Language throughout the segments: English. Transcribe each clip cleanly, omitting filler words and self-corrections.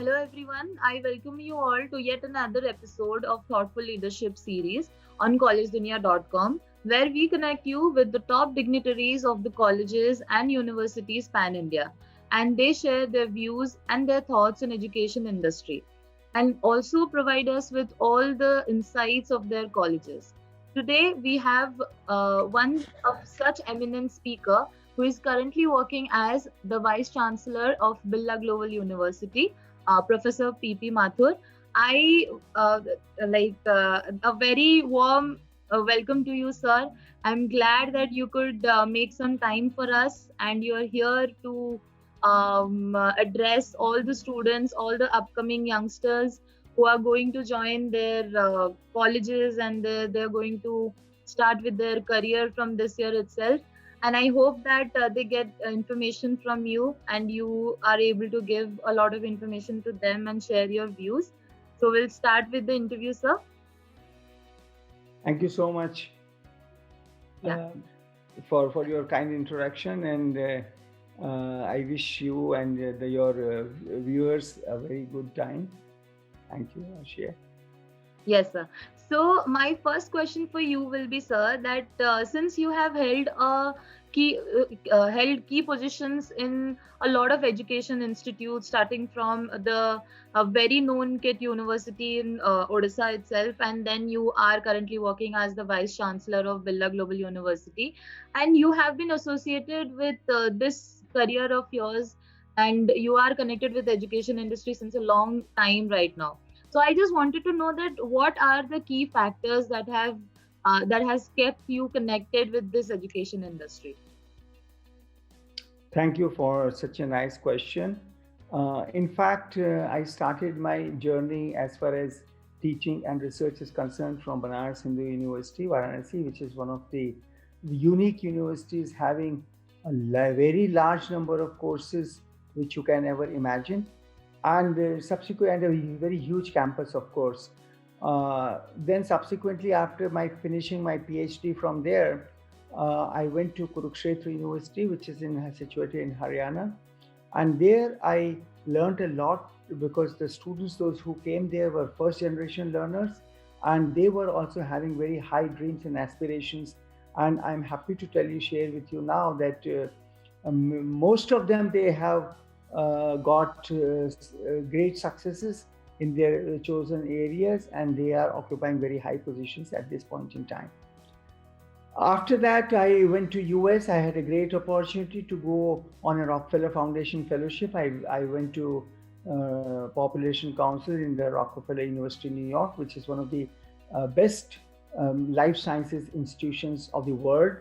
Hello everyone. I welcome you all to yet another episode of Thoughtful Leadership series on collegedunia.com, where we connect you with the top dignitaries of the colleges and universities pan India, and they share their views and their thoughts on education industry and also provide us with all the insights of their colleges. Today we have one of such eminent speaker who is currently working as the Vice Chancellor of Birla Global University, Professor P.P. Mathur. I a very warm welcome to you, sir. I'm glad that you could make some time for us and you're here to address all the students, all the upcoming youngsters who are going to join their colleges and they're going to start with their career from this year itself. And I hope that they get information from you and you are able to give a lot of information to them and share your views. So we'll start with the interview, sir. Thank you so much Yeah. for your kind introduction, and I wish you and your viewers a very good time. Thank you, Ashia. Yes, sir. So my first question for you will be, sir, that since you have held key positions in a lot of education institutes, starting from the very known KIT University in Odisha itself, and then you are currently working as the Vice Chancellor of Birla Global University, and you have been associated with this career of yours, and you are connected with the education industry since a long time right now. So I just wanted to know that what are the key factors that has kept you connected with this education industry? Thank you for such a nice question. In fact, I started my journey as far as teaching and research is concerned from Banaras Hindu University, Varanasi, which is one of the unique universities having a very large number of courses which you can ever imagine, and subsequent and a very huge campus, of course. Then subsequently, after my finishing my PhD from there, I went to Kurukshetra University, which is situated in Haryana, and there I learned a lot because the students, those who came there, were first generation learners, and they were also having very high dreams and aspirations. And I'm happy to share with you now that most of them, they have got great successes in their chosen areas, and they are occupying very high positions at this point in time. After that, I went to US. I had a great opportunity to go on a Rockefeller Foundation fellowship. I went to Population Council in the Rockefeller University, New York, which is one of the best life sciences institutions of the world.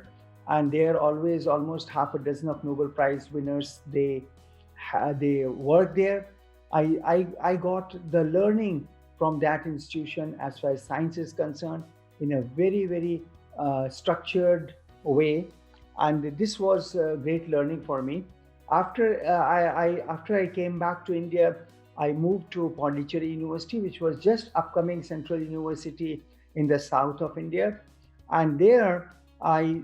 And there always almost half a dozen of Nobel Prize winners, they work there. I got the learning from that institution as far as science is concerned in a very structured way, and this was great learning for me. After I came back to India, I moved to Pondicherry University, which was just upcoming Central University in the south of India, and there I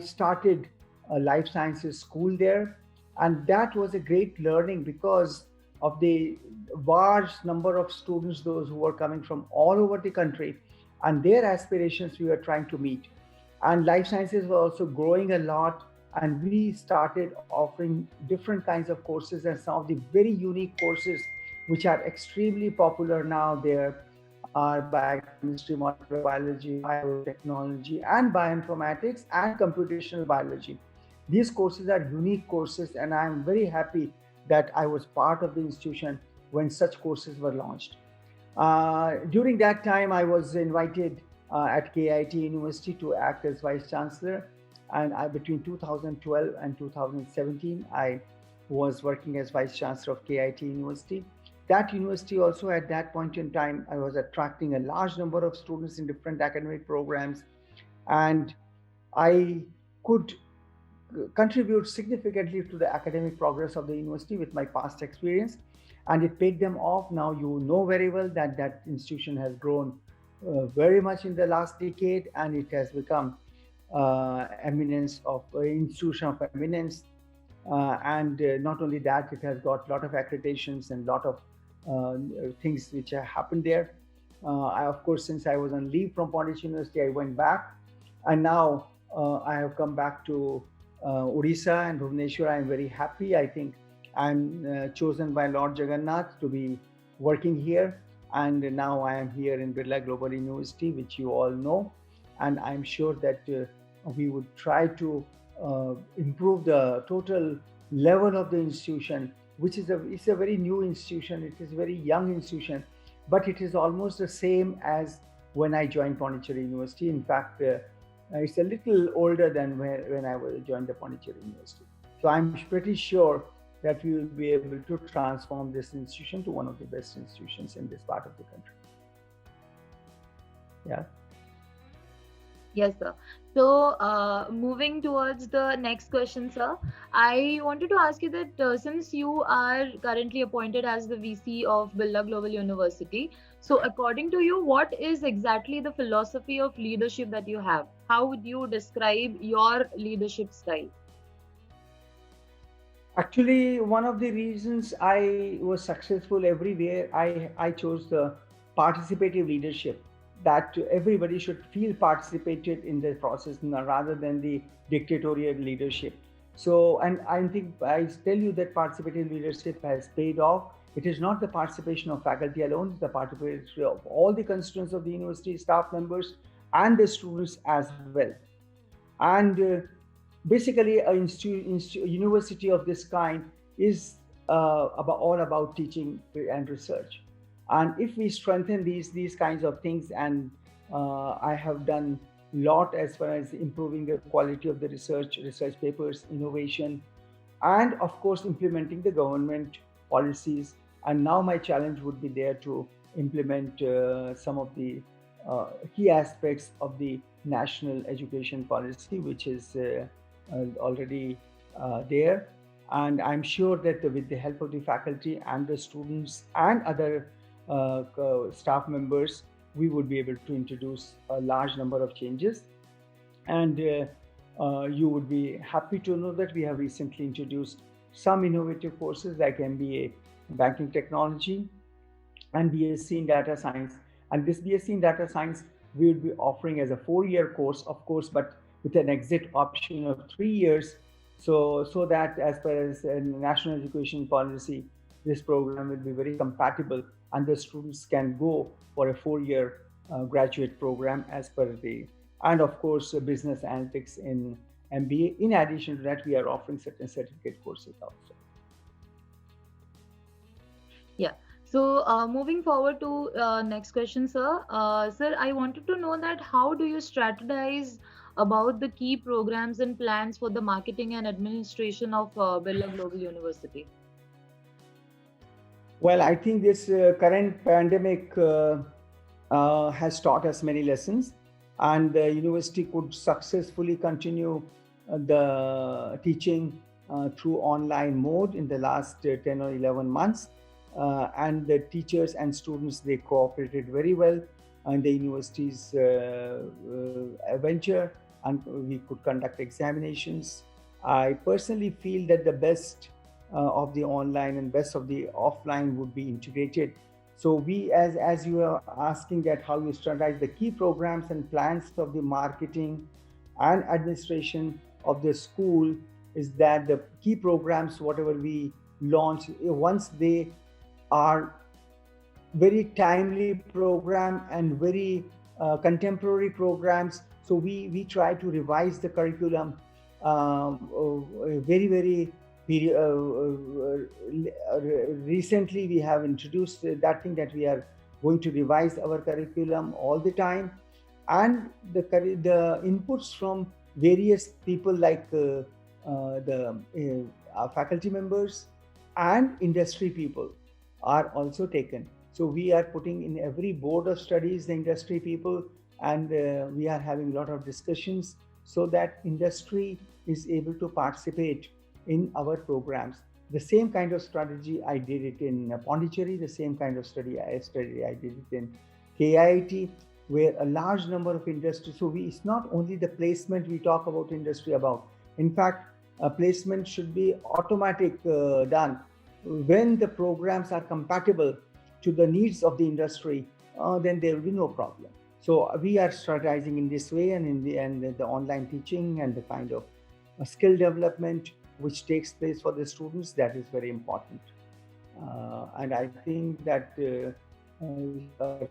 started a life sciences school there, and that was a great learning because of the large number of students, those who were coming from all over the country, and their aspirations we were trying to meet. And life sciences were also growing a lot, and we started offering different kinds of courses, and some of the very unique courses which are extremely popular now there are biochemistry, molecular biology, biotechnology, and bioinformatics, and computational biology. These courses are unique courses, and I am very happy that I was part of the institution when such courses were launched. During that time, I was invited at KIT University to act as Vice Chancellor, and between 2012 and 2017, I was working as Vice Chancellor of KIT University. That university also, at that point in time, I was attracting a large number of students in different academic programs, and I could contribute significantly to the academic progress of the university with my past experience, and it paid them off. Now you know very well that that institution has grown very much in the last decade, and it has become eminence of institution of eminence And not only that, it has got a lot of accreditations and a lot of things which have happened there. Of course, since I was on leave from Pondicherry University, I went back, and now I have come back to Odisha and Bhubaneswar. I'm very happy. I think I'm chosen by Lord Jagannath to be working here, and now I am here in Birla Global University, which you all know, and I'm sure that we would try to improve the total level of the institution, which is it's a very new institution. It is a very young institution, but it is almost the same as when I joined Pondicherry University. In fact, it's a little older than when I joined the Pondicherry University. So I'm pretty sure that we will be able to transform this institution to one of the best institutions in this part of the country. Yeah. Yes, sir. So, moving towards the next question, sir, I wanted to ask you that since you are currently appointed as the VC of Birla Global University, so according to you, what is exactly the philosophy of leadership that you have? How would you describe your leadership style? Actually, one of the reasons I was successful everywhere, I chose the participative leadership, that everybody should feel participated in the process rather than the dictatorial leadership. So, and I think I tell you that participative leadership has paid off. It is not the participation of faculty alone, it's the participation of all the constituents of the university, staff members, and the students as well. And basically, a university of this kind is all about teaching and research. And if we strengthen these kinds of things, and I have done a lot as far as improving the quality of the research papers, innovation, and of course implementing the government policies. And now my challenge would be there to implement some of the key aspects of the national education policy, which is already there. And I'm sure that with the help of the faculty and the students and other staff members, we would be able to introduce a large number of changes. And you would be happy to know that we have recently introduced some innovative courses like MBA Banking Technology and BSc in Data Science. And this BSc in Data Science we will be offering as a 4-year course, of course, but with an exit option of 3 years. So that as far as national education policy, this program will be very compatible, and the students can go for a 4-year graduate program as per the, and of course, business analytics in MBA. In addition to that, we are offering certain certificate courses also. Yeah. So, moving forward to next question, sir. Sir, I wanted to know that how do you strategize about the key programs and plans for the marketing and administration of Birla Global University? Well, I think this current pandemic has taught us many lessons, and the university could successfully continue the teaching through online mode in the last 10 or 11 months. And the teachers and students, they cooperated very well in the university's venture, and we could conduct examinations. I personally feel that the best of the online and best of the offline would be integrated. So we, as you are asking that how you strategize the key programs and plans of the marketing and administration of the school, is that the key programs, whatever we launch, once they are very timely program and very contemporary programs, so we try to revise the curriculum very recently. We have introduced that thing, that we are going to revise our curriculum all the time, and the inputs from various people like the faculty members and industry people are also taken. So we are putting in every board of studies the industry people, and we are having a lot of discussions so that industry is able to participate in our programs. The same kind of strategy I did it in Pondicherry, the same kind of study I did it in KIIT, where a large number of industries. So it's not only the placement we talk about industry about. In fact, placement should be automatic done. When the programs are compatible to the needs of the industry, then there will be no problem. So we are strategizing in this way, and in the end, the online teaching and the kind of skill development which takes place for the students, that is very important. And I think that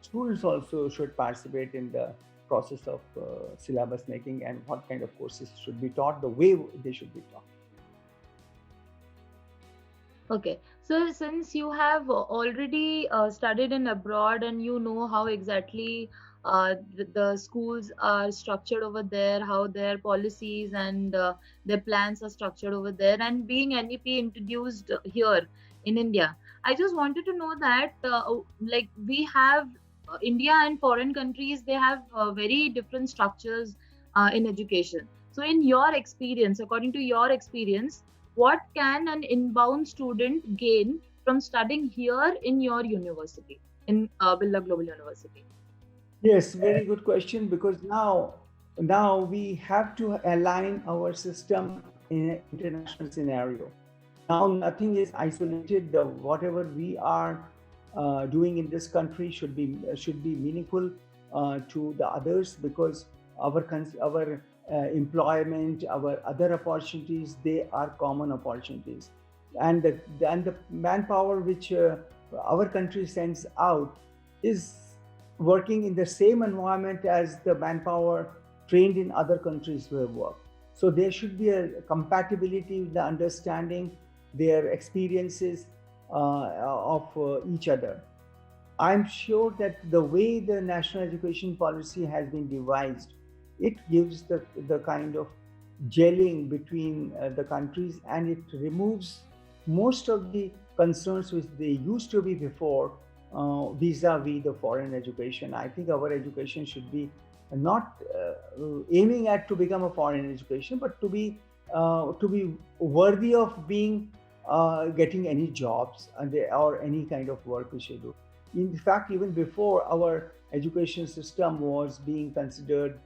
students also should participate in the process of syllabus making and what kind of courses should be taught, the way they should be taught. Okay, so since you have already studied in abroad and you know how exactly the schools are structured over there, how their policies and their plans are structured over there, and being NEP introduced here in India, I just wanted to know that like we have India and foreign countries, they have very different structures in education. So, in your experience, according to your experience, what can an inbound student gain from studying here in your university, in Birla Global University? Yes, very good question, because now we have to align our system in an international scenario. Now nothing is isolated. Whatever we are doing in this country should be meaningful to the others, because our employment, our other opportunities, they are common opportunities, and the manpower which our country sends out is working in the same environment as the manpower trained in other countries will work. So there should be a compatibility with the understanding their experiences of each other. I'm sure that the way the national education policy has been devised, it gives the kind of gelling between the countries, and it removes most of the concerns which they used to be before vis-a-vis the foreign education. I think our education should be not aiming at to become a foreign education, but to be worthy of being getting any jobs or any kind of work we should do. In fact, even before, our education system was being considered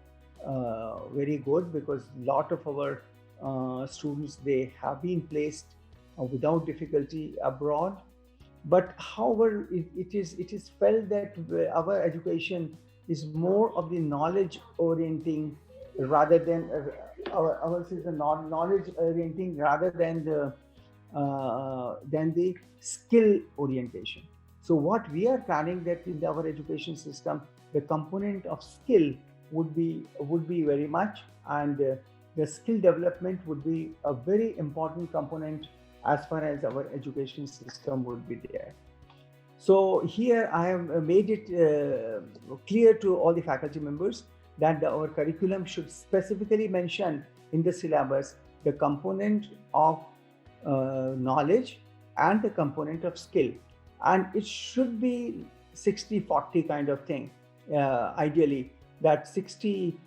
very good, because a lot of our students, they have been placed without difficulty abroad. But however, it is felt that our education is more of the knowledge orienting rather than ours is the knowledge orienting rather than the skill orientation. So what we are planning, that in our education system, the component of skill would be very much, and the skill development would be a very important component as far as our education system would be there. So here I have made it clear to all the faculty members that our curriculum should specifically mention in the syllabus the component of knowledge and the component of skill, and it should be 60-40 kind of thing, ideally, that 60%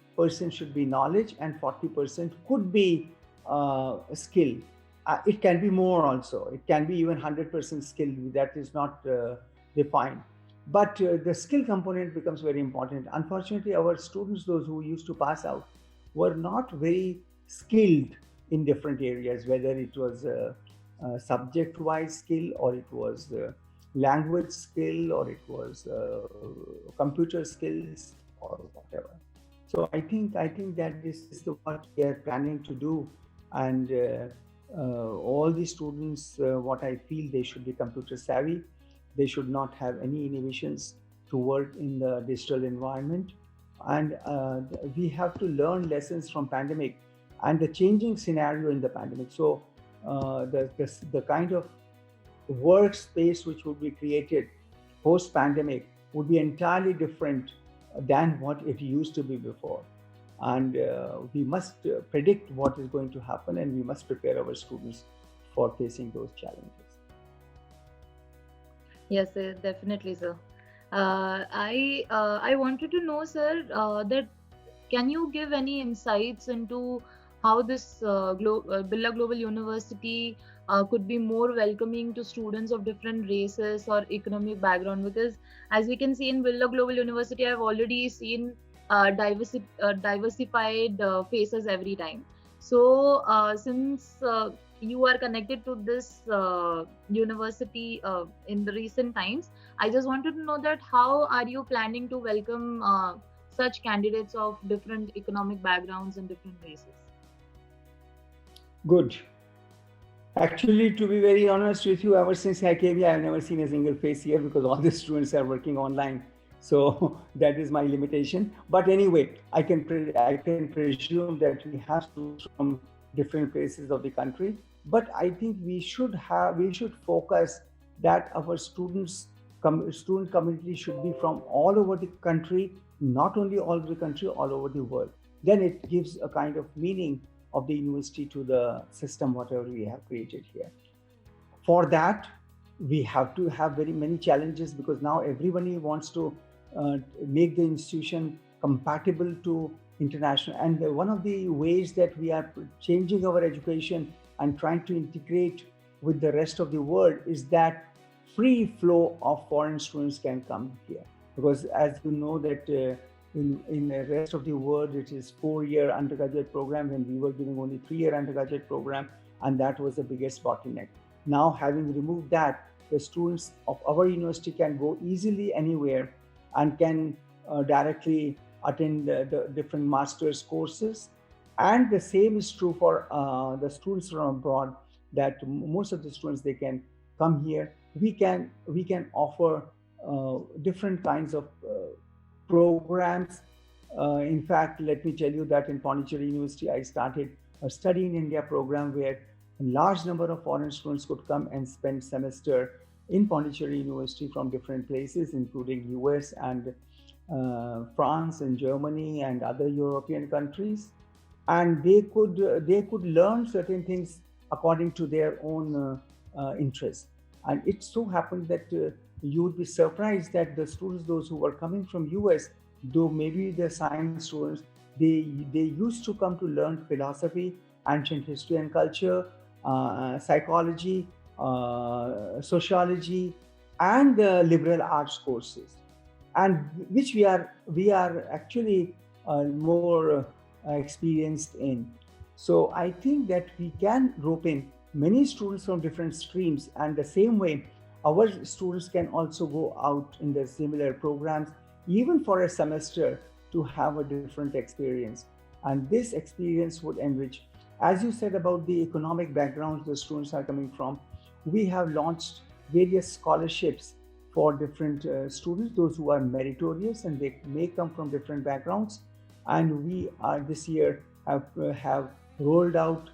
should be knowledge and 40% could be skill. It can be more also. It can be even 100% skill. That is not defined. But the skill component becomes very important. Unfortunately, our students, those who used to pass out, were not very skilled in different areas, whether it was subject-wise skill, or it was language skill, or it was computer skills, or whatever. So I think that this is what we are planning to do, and all the students, what I feel, they should be computer savvy. They should not have any inhibitions to work in the digital environment, and we have to learn lessons from pandemic and the changing scenario in the pandemic. So the kind of workspace which would be created post pandemic would be entirely different than what it used to be before. And we must predict what is going to happen, and we must prepare our students for facing those challenges. Yes, definitely, sir. I wanted to know, sir, that can you give any insights into how this Birla Global University could be more welcoming to students of different races or economic background? Because as we can see in Birla Global University, I've already seen diversified faces every time. So, since you are connected to this university in the recent times, I just wanted to know that how are you planning to welcome such candidates of different economic backgrounds and different races? Good. Actually, to be very honest with you, ever since I came here, I've never seen a single face here because all the students are working online. So that is my limitation. But anyway, I can presume that we have students from different places of the country. But I think we should focus that our student community should be from all over the country, not only all over the country, all over the world. Then it gives a kind of meaning of the university to the system, whatever we have created here. For that, we have to have very many challenges because now everybody wants to make the institution compatible to international. And one of the ways that we are changing our education and trying to integrate with the rest of the world is that free flow of foreign students can come here. Because as you know that in the rest of the world, it is 4-year undergraduate program when we were giving only 3-year undergraduate program, and that was the biggest bottleneck. Now, having removed that, the students of our university can go easily anywhere and can directly attend the different master's courses. And the same is true for the students from abroad, that most of the students, they can come here. We can offer different kinds of programs. In fact, let me tell you that in Pondicherry University, I started a study in India program where a large number of foreign students could come and spend semester in Pondicherry University from different places, including US and France and Germany and other European countries, and they could learn certain things according to their own interest. And it so happened that you would be surprised that the students, those who were coming from US, though maybe the science students, they used to come to learn philosophy, ancient history and culture, psychology, sociology, and liberal arts courses, and which we are actually more experienced in. So I think that we can rope in many students from different streams, and the same way our students can also go out in the similar programs, even for a semester, to have a different experience. And this experience would enrich. As you said about the economic backgrounds the students are coming from, we have launched various scholarships for different students, those who are meritorious and they may come from different backgrounds. And we are this year have rolled out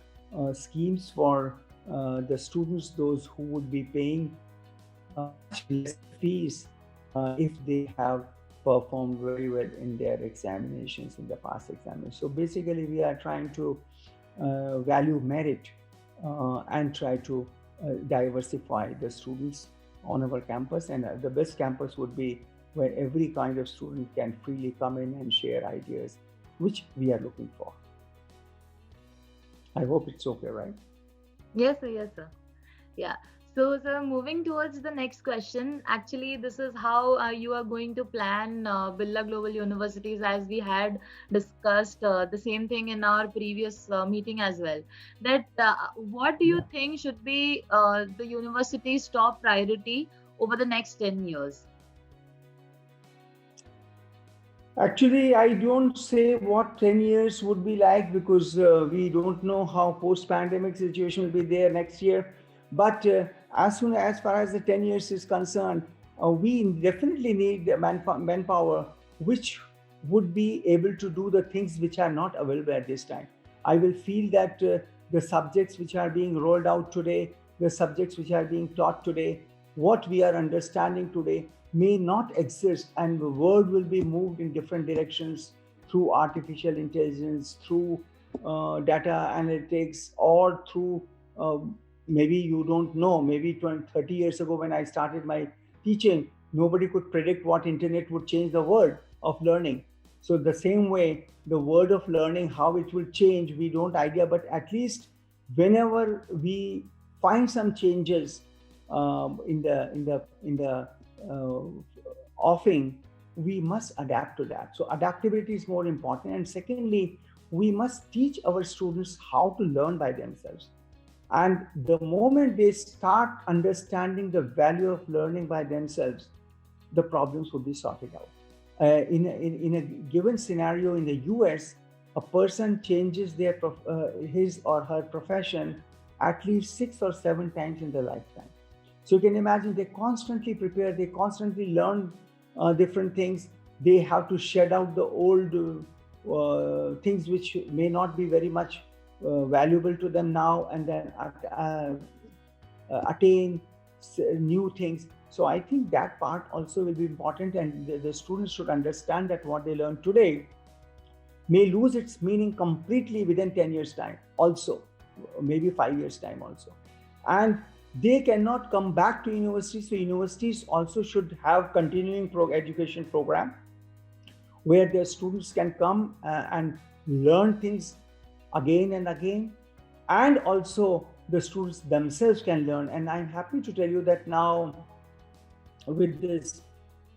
schemes for the students, those who would be paying much less fees if they have performed very well in their examinations, in the past examinations. So basically, we are trying to value merit and try to diversify the students on our campus. And the best campus would be where every kind of student can freely come in and share ideas, which we are looking for. I hope it's okay, right? Yes, sir. Yes, sir. Yeah. So, sir, moving towards the next question, actually, this is how you are going to plan Birla Global Universities, as we had discussed the same thing in our previous meeting as well. That what do you think should be the university's top priority over the next 10 years? Actually, I don't say what 10 years would be like because we don't know how post-pandemic situation will be there next year. But as far as the 10 years is concerned, we definitely need manpower, which would be able to do the things which are not available at this time. I will feel that the subjects which are being rolled out today, the subjects which are being taught today, what we are understanding today may not exist, and the world will be moved in different directions through artificial intelligence, through data analytics, or through maybe you don't know, maybe 20, 30 years ago when I started my teaching, nobody could predict what internet would change the world of learning. So the same way, the world of learning, how it will change, we don't idea, but at least whenever we find some changes in the offing, we must adapt to that. So adaptability is more important. And secondly, we must teach our students how to learn by themselves. And the moment they start understanding the value of learning by themselves, the problems will be sorted out. In a given scenario in the US, a person changes his or her profession at least 6 or 7 times in their lifetime. So you can imagine they constantly prepare, they constantly learn different things. They have to shed out the old things which may not be very much valuable to them now, and then attain new things. So I think that part also will be important, and the students should understand that what they learn today may lose its meaning completely within 10 years time also, maybe 5 years time also. And they cannot come back to university, so universities also should have continuing education program where their students can come and learn things again and again, and also the students themselves can learn. And I'm happy to tell you that now with this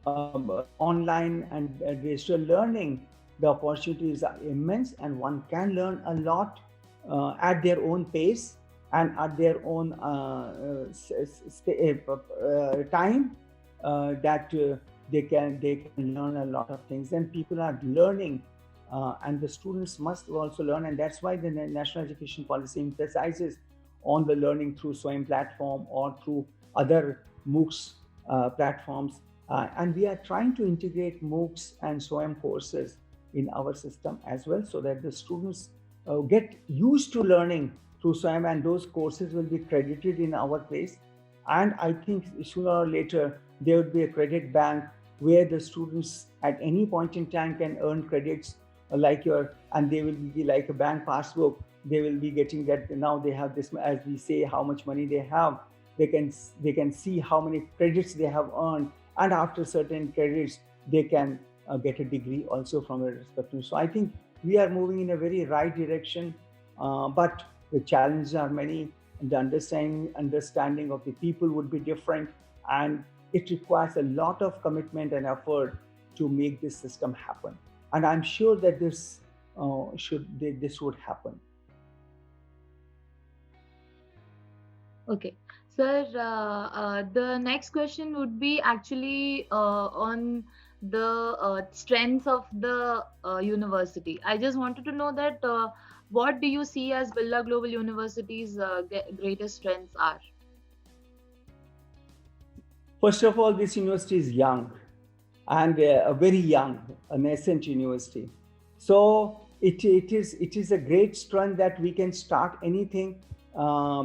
online and digital learning, the opportunities are immense, and one can learn a lot at their own pace and at their own time, that they can learn a lot of things, and people are learning, and the students must also learn. And that's why the national education policy emphasizes on the learning through SWAYAM platform or through other MOOCs platforms, and we are trying to integrate MOOCs and SWAYAM courses in our system as well, so that the students get used to learning through SWAYAM, and those courses will be credited in our place. And I think sooner or later there would be a credit bank where the students at any point in time can earn credits and they will be like a bank passbook. They will be getting that now they have this, as we say, how much money they have. They can see how many credits they have earned, and after certain credits they can get a degree also from a respective. So I think we are moving in a very right direction, but the challenges are many. The understanding of the people would be different, and it requires a lot of commitment and effort to make this system happen. And I'm sure that this would happen. Okay. Sir, the next question would be actually on the strengths of the university. I just wanted to know that what do you see as Birla Global University's greatest strengths are? First of all, this university is young, and a very young, a nascent university. So it is a great strength that we can start anything,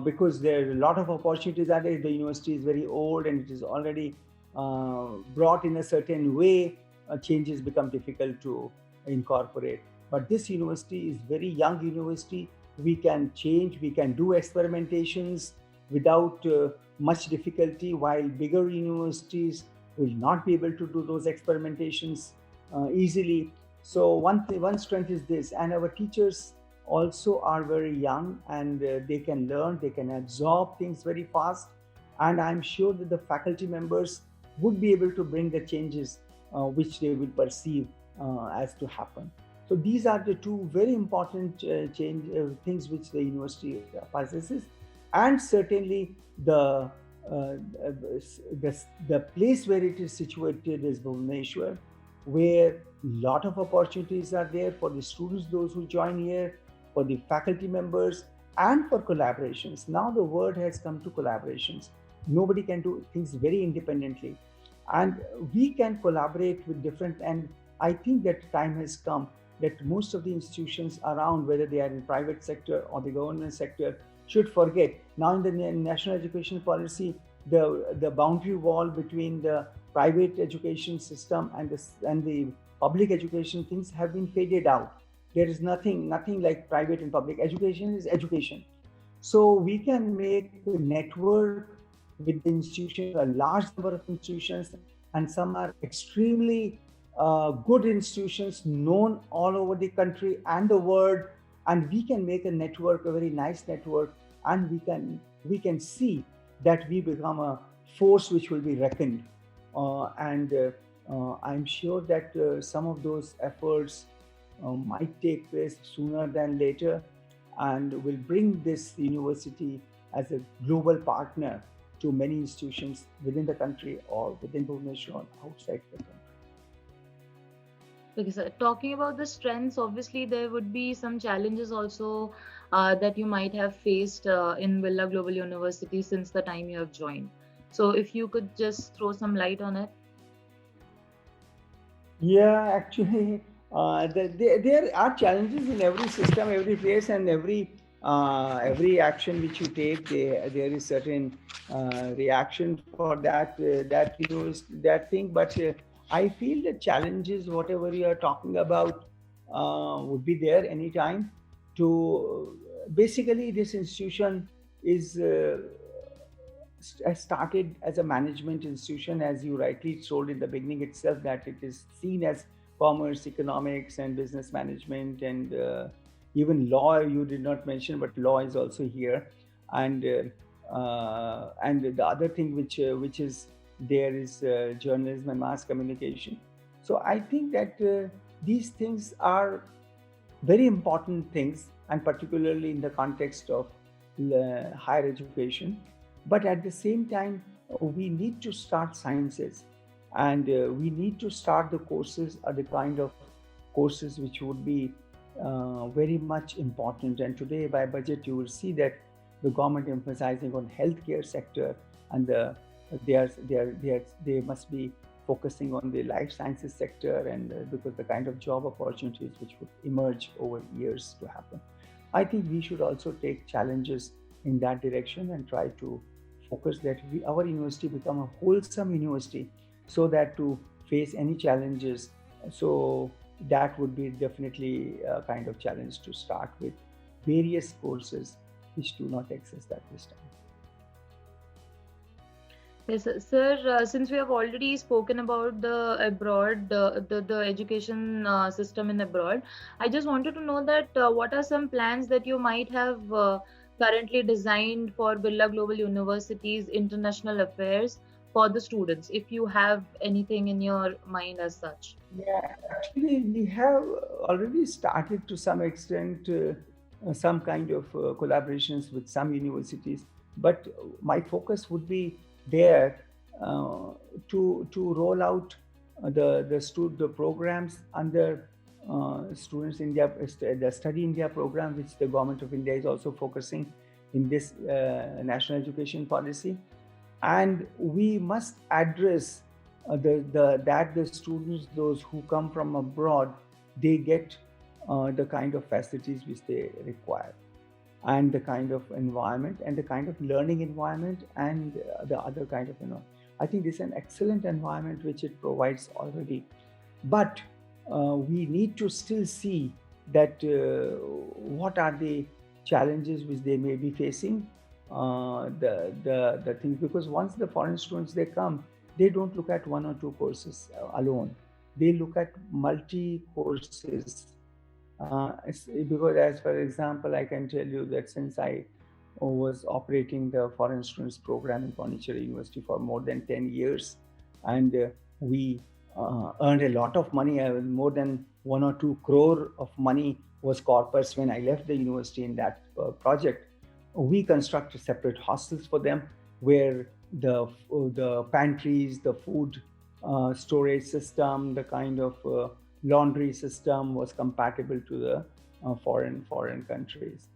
because there are a lot of opportunities that the university is very old and it is already brought in a certain way. Changes become difficult to incorporate. But this university is very young university. We can change, we can do experimentations without much difficulty, while bigger universities will not be able to do those experimentations easily. So one strength is this, and our teachers also are very young, and they can learn, they can absorb things very fast, and I'm sure that the faculty members would be able to bring the changes which they will perceive as to happen. So these are the two very important things which the university possesses. And certainly the place where it is situated is Bhubaneswar, where a lot of opportunities are there for the students, those who join here, for the faculty members, and for collaborations. Now the word has come to collaborations. Nobody can do things very independently, and we can collaborate with different. And I think that time has come that most of the institutions around, whether they are in private sector or the government sector, should forget. Now in the national education policy, the boundary wall between the private education system and the public education things have been faded out. There is nothing like private and public. Education is education. So we can make a network with the institutions, a large number of institutions, and some are extremely good institutions known all over the country and the world, and we can make a network, a very nice network, and we can see that we become a force which will be reckoned. I'm sure that some of those efforts might take place sooner than later and will bring this university as a global partner to many institutions within the country or within Bhubaneswar or outside the country. Okay, so talking about the strengths, obviously there would be some challenges also that you might have faced in Birla Global University since the time you have joined. So if you could just throw some light on it. Yeah, actually, there are challenges in every system, every place, and every action which you take. There is certain reaction for that thing. But I feel the challenges, whatever you are talking about, would be there anytime. To basically, this institution is. Started as a management institution, as you rightly told in the beginning itself, that it is seen as commerce, economics, and business management, and even law. You did not mention, but law is also here, and the other thing which is there is journalism and mass communication. So I think that these things are very important things, and particularly in the context of higher education. But at the same time, we need to start sciences, and we need to start the courses are the kind of courses which would be very much important. And today, by budget, you will see that the government emphasizing on healthcare sector, and they must be focusing on the life sciences sector, and because the kind of job opportunities which would emerge over years to happen. I think we should also take challenges in that direction and try to focus that our university become a wholesome university, so that to face any challenges. So that would be definitely a kind of challenge to start with various courses which do not exist at this time. Yes, sir. Since we have already spoken about the abroad, the education system in abroad, I just wanted to know that what are some plans that you might have currently designed for Birla Global University's international affairs for the students, if you have anything in your mind as such. Yeah, actually, we have already started to some extent some kind of collaborations with some universities, but my focus would be there uh, to roll out the programs under Students India, the Study India program, which the government of India is also focusing in this national education policy. And we must address that the students, those who come from abroad, they get the kind of facilities which they require, and the kind of environment and the kind of learning environment, and the other kind of I think this is an excellent environment which it provides already. But we need to still see that what are the challenges which they may be facing, the things, because once the foreign students they come, they don't look at one or two courses alone. They look at multi courses. Because, as for example, I can tell you that since I was operating the foreign students program in Pondicherry University for more than 10 years, and we earned a lot of money. More than 1 or 2 crore of money was corpus when I left the university in that project. We constructed separate hostels for them, where the pantries, the food storage system, the kind of laundry system was compatible to the foreign countries,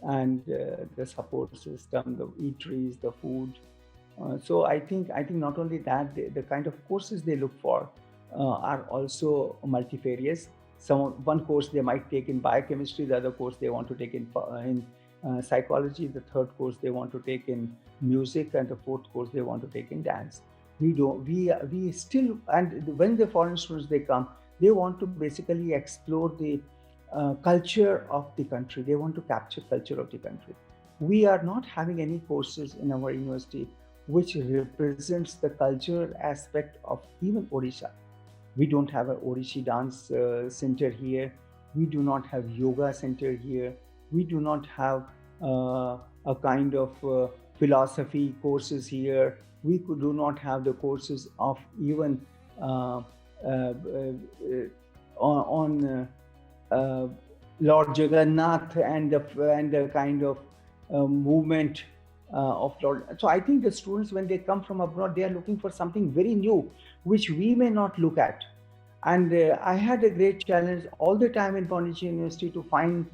and the support system, the eateries, the food. So I think not only that, the kind of courses they look for are also multifarious. One course they might take in biochemistry, the other course they want to take in psychology, the third course they want to take in music, and the fourth course they want to take in dance. We still, and when the foreign students they come, they want to basically explore the culture of the country. They want to capture culture of the country. We are not having any courses in our university which represents the cultural aspect of even Odisha. We don't have an Odissi dance center here. We do not have yoga center here. We do not have a kind of philosophy courses here. We do not have the courses of even on uh, Lord Jagannath and the kind of movement of Lord. So I think the students, when they come from abroad, they are looking for something very new, which we may not look at. And I had a great challenge all the time in Pondicherry University to find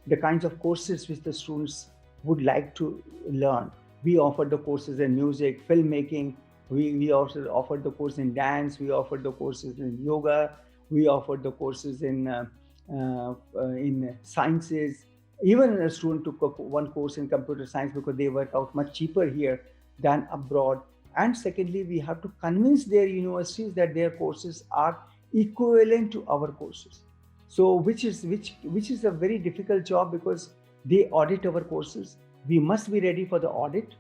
the kinds of courses which the students would like to learn. We offered the courses in music, filmmaking. We also offered the course in dance. We offered the courses in yoga. We offered the courses in sciences. Even a student took one course in computer science because they work out much cheaper here than abroad. And secondly, we have to convince their universities that their courses are equivalent to our courses. So which is a very difficult job because they audit our courses. We must be ready for the audit.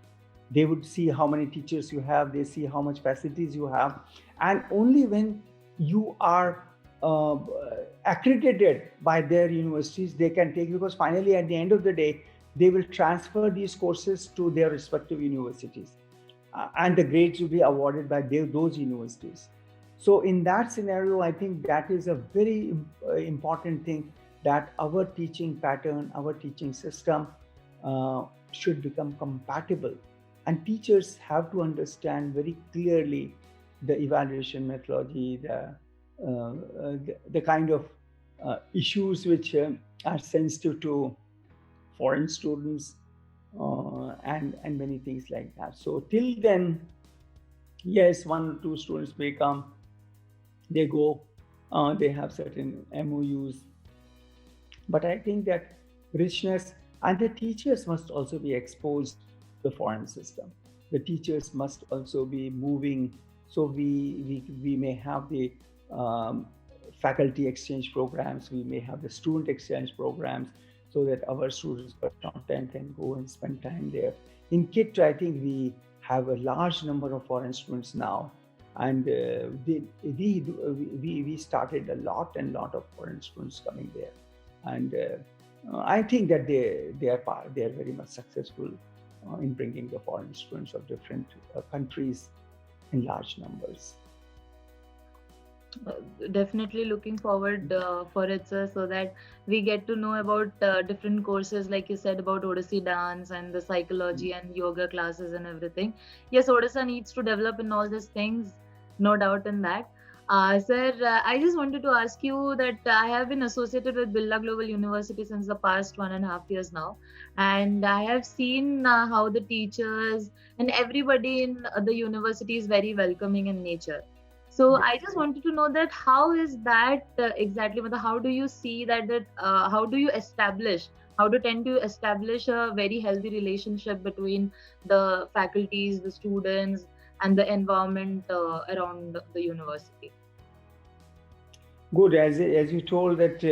They would see how many teachers you have, they see how much facilities you have, and only when you are uh, accredited by their universities they can take, because finally at the end of the day they will transfer these courses to their respective universities, and the grades will be awarded by those universities. So in that scenario, I think that is a very important thing, that our teaching pattern, our teaching system should become compatible. And teachers have to understand very clearly the evaluation methodology, the kind of issues which are sensitive to foreign students, and many things like that. So till then, yes, one or two students may come, they go, they have certain MOUs, but I think that richness, and the teachers must also be exposed to the foreign system. The teachers must also be moving. So we may have the um, faculty exchange programs, we may have the student exchange programs, so that our students per content can go and spend time there. In KIT, I think we have a large number of foreign students now, and we started a lot of foreign students coming there, and I think that they are very much successful in bringing the foreign students of different countries in large numbers. Definitely looking forward for it, sir, so that we get to know about different courses, like you said, about Odissi dance and the psychology and yoga classes and everything. Yes, Odisha needs to develop in all these things, no doubt in that. Sir, I just wanted to ask you that I have been associated with Birla Global University since the past 1.5 years now, and I have seen how the teachers and everybody in the university is very welcoming in nature. So Yeah. I just wanted to know that how is that exactly? How do you see that how do you establish? How to tend to establish a very healthy relationship between the faculties, the students, and the environment around the university? Good, as you told that,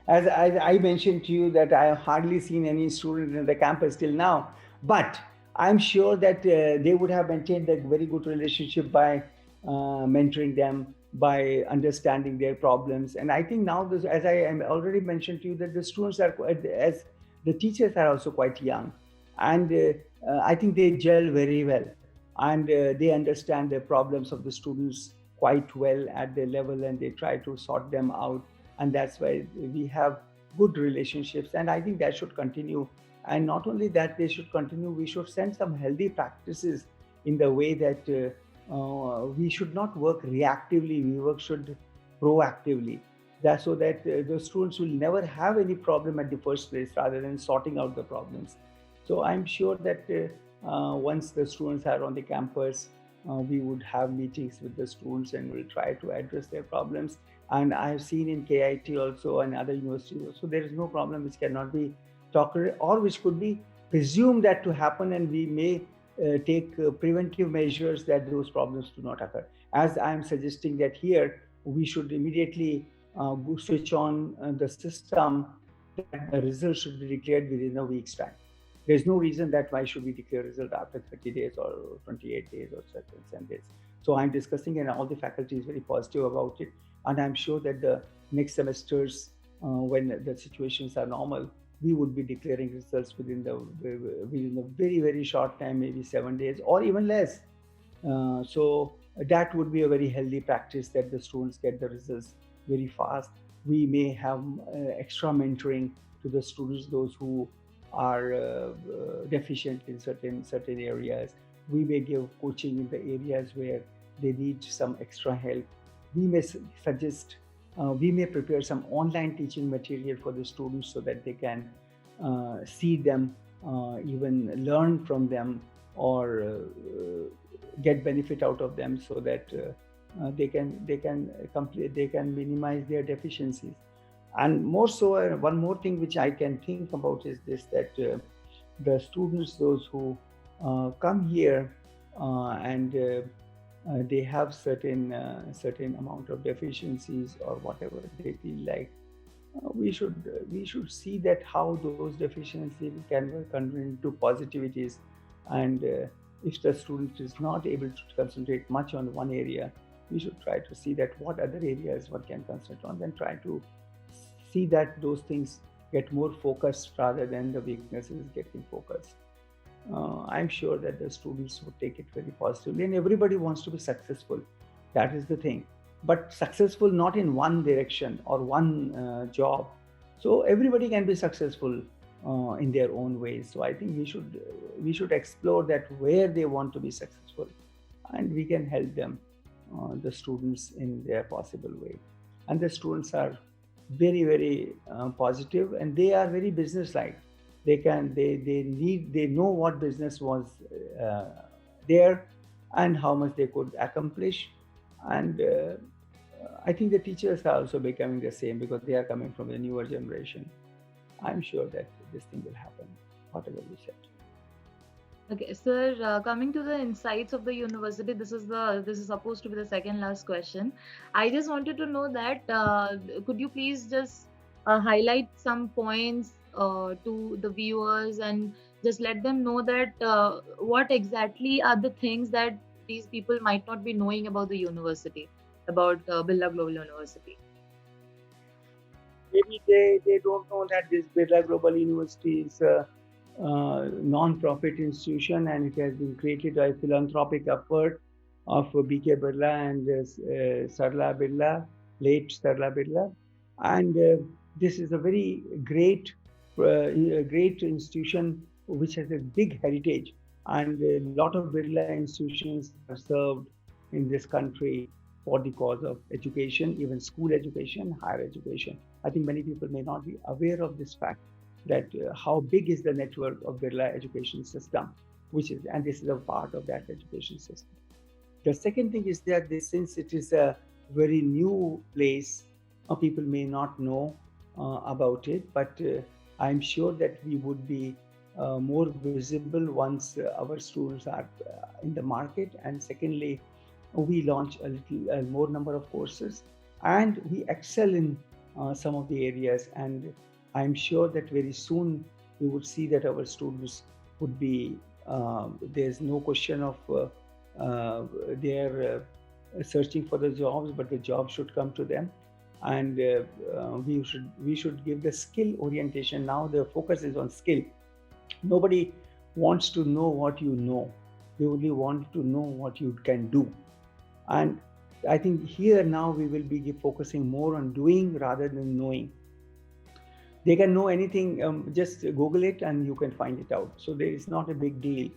as I mentioned to you that I have hardly seen any student in the campus till now, but I'm sure that they would have maintained a very good relationship by mentoring them, by understanding their problems. And I think now, this, as I already mentioned to you, that the students are as the teachers are also quite young, and I think they gel very well, and they understand the problems of the students quite well at their level, and they try to sort them out, and that's why we have good relationships, and I think that should continue. And not only that, they should continue, we should send some healthy practices in the way that we should not work reactively, we work should proactively, that so that the students will never have any problem at the first place rather than sorting out the problems. So I'm sure that once the students are on the campus, we would have meetings with the students and we'll try to address their problems. And I have seen in KIT also and other universities also, there is no problem which cannot be talked or which could be presumed that to happen, and we may take preventive measures that those problems do not occur. As I am suggesting that here, we should immediately switch on the system that the results should be declared within a week's time. There's no reason that why should we declare result after 30 days or 28 days or certain days. So I'm discussing, and all the faculty is very positive about it. And I'm sure that the next semesters, when the situations are normal, we would be declaring results within a very, very short time, maybe 7 days or even less. So that would be a very healthy practice, that the students get the results very fast, We may have extra mentoring to the students, those who are deficient in certain areas. We may give coaching in the areas where they need some extra help. We may suggest, we may prepare some online teaching material for the students so that they can see them, even learn from them, or get benefit out of them, so that they can minimize their deficiencies. And more so, one more thing which I can think about is this, that the students, those who come here and they have certain amount of deficiencies or whatever they feel like, we should see that how those deficiencies can be converted into positivities. And if the student is not able to concentrate much on one area, we should try to see that what other areas one can concentrate on, then try to see that those things get more focused rather than the weaknesses getting focused. I'm sure that the students would take it very positively, and everybody wants to be successful. That is the thing. But successful not in one direction or one job. So everybody can be successful in their own ways. So I think we should explore that where they want to be successful, and we can help them, the students, in their possible way. And the students are very positive, and they are very business-like. They know what business was uh, there, and how much they could accomplish. And I think the teachers are also becoming the same, because they are coming from the newer generation. I'm sure that this thing will happen, whatever you said. Okay, sir, coming to the insights of the university, this is supposed to be the second last question. I just wanted to know that could you please just highlight some points to the viewers, and just let them know that what exactly are the things that these people might not be knowing about the university, about Birla Global University. Maybe they don't know that this Birla Global University is a non-profit institution, and it has been created by philanthropic effort of B.K. Birla and Sarla Birla, late Sarla Birla. And this is a very great institution which has a big heritage. And a lot of Birla institutions have served in this country for the cause of education, even school education, higher education. I think many people may not be aware of this fact, that how big is the network of Birla education system, and this is a part of that education system. The second thing is that since it is a very new place, people may not know about it, but I'm sure that we would be more visible once our students are in the market. And secondly, we launch a little more number of courses, and we excel in some of the areas. And I'm sure that very soon we would see that our students would be, there's no question of they're searching for the jobs, but the job should come to them. And we should give the skill orientation. Now the focus is on skill. Nobody wants to know what you know. They only want to know what you can do. And I think here now we will be focusing more on doing rather than knowing. They can know anything, just Google it and you can find it out. So there is not a big deal.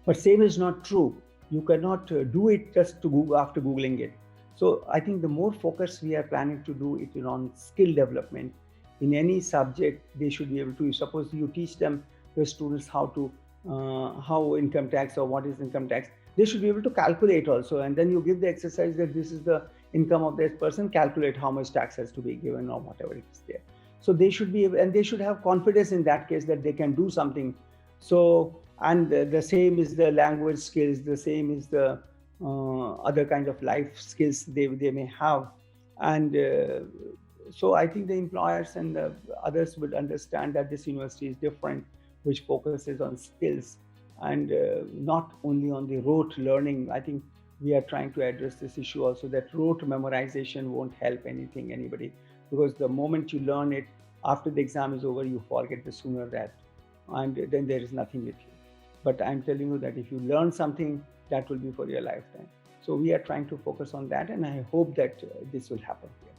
But same is not true. You cannot do it just to Google after Googling it. So I think the more focus we are planning to do it on skill development. In any subject, they should be able to, suppose you teach them, the students, how income tax or what is income tax, they should be able to calculate also. And then you give the exercise that this is the income of this person, calculate how much tax has to be given or whatever it is there. So they should be, and they should have confidence in that case that they can do something. So, and the same is the language skills, the same is the other kind of life skills they may have. And so I think the employers and the others would understand that this university is different, which focuses on skills and not only on the rote learning. I think we are trying to address this issue also, that rote memorization won't help anybody, because the moment you learn it, after the exam is over, you forget the sooner that, and then there is nothing with you. But I'm telling you that if you learn something, that will be for your lifetime. So we are trying to focus on that, and I hope that this will happen here.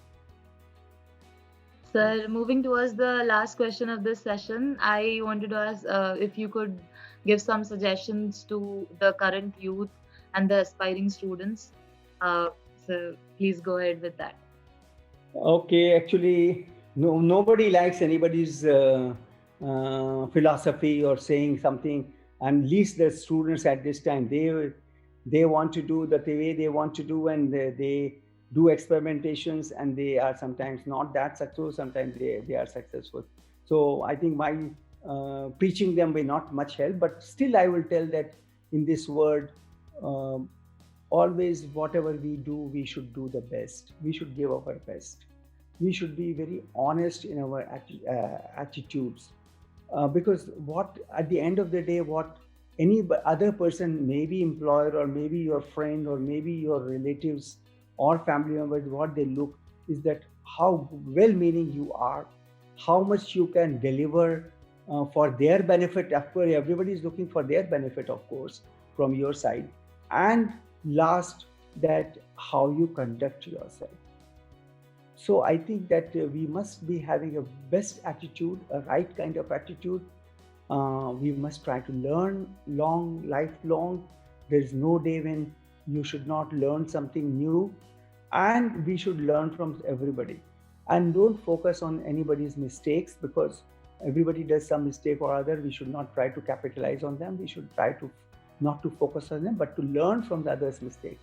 Sir, moving towards the last question of this session, I wanted to ask if you could give some suggestions to the current youth and the aspiring students. Uh, so please go ahead with that. Okay, actually, no, nobody likes anybody's philosophy or saying something, and least the students at this time, they want to do the way they want to do, and they do experimentations, and they are sometimes not that successful, sometimes they are successful. So I think my preaching them will not much help, but still I will tell that in this world, um, always whatever we do, we should do the best, we should give our best, we should be very honest in our attitudes, because what at the end of the day, what any other person, maybe employer or maybe your friend or maybe your relatives or family members, what they look is that how well meaning you are, how much you can deliver for their benefit. Of course everybody is looking for their benefit, of course, from your side. And last, that how you conduct yourself. So I think that we must be having a best attitude, a right kind of attitude. We must try to learn lifelong. There is no day when you should not learn something new, and we should learn from everybody. And don't focus on anybody's mistakes, because everybody does some mistake or other. We should not try to capitalize on them. We should try to not to focus on them, but to learn from the other's mistake.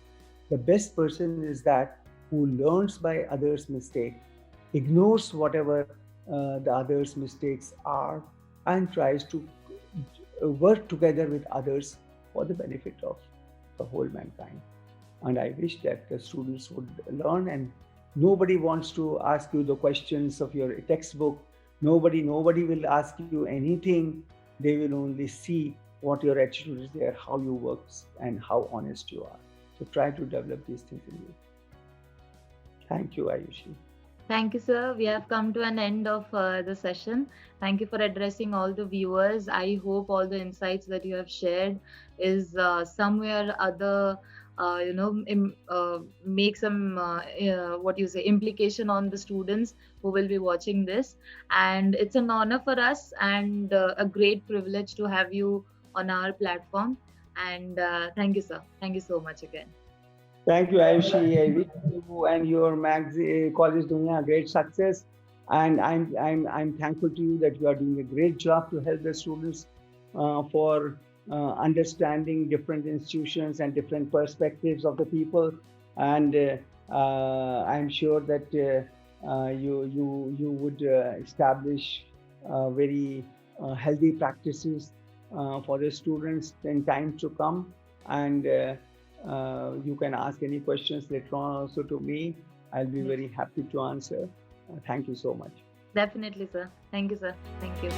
The best person is that who learns by others' mistake, ignores whatever the others' mistakes are, and tries to work together with others for the benefit of the whole mankind. And I wish that the students would learn, and nobody wants to ask you the questions of your textbook. Nobody will ask you anything. They will only see what your attitude is there, how you work, and how honest you are. So try to develop these things in you. Thank you, Ayushi. Thank you, sir. We have come to an end of the session. Thank you for addressing all the viewers. I hope all the insights that you have shared is somewhere or other, make some implication on the students who will be watching this. And it's an honor for us and a great privilege to have you on our platform. And thank you, sir. Thank you so much again. Thank you, Ayushi. I wish you and your College Dunya great success, and I'm thankful to you that you are doing a great job to help the students for understanding different institutions and different perspectives of the people. And I'm sure that you would establish very healthy practices for the students in time to come. And you can ask any questions later on also to me. I'll be very happy to answer. Thank you so much. Definitely, sir. Thank you, sir. Thank you.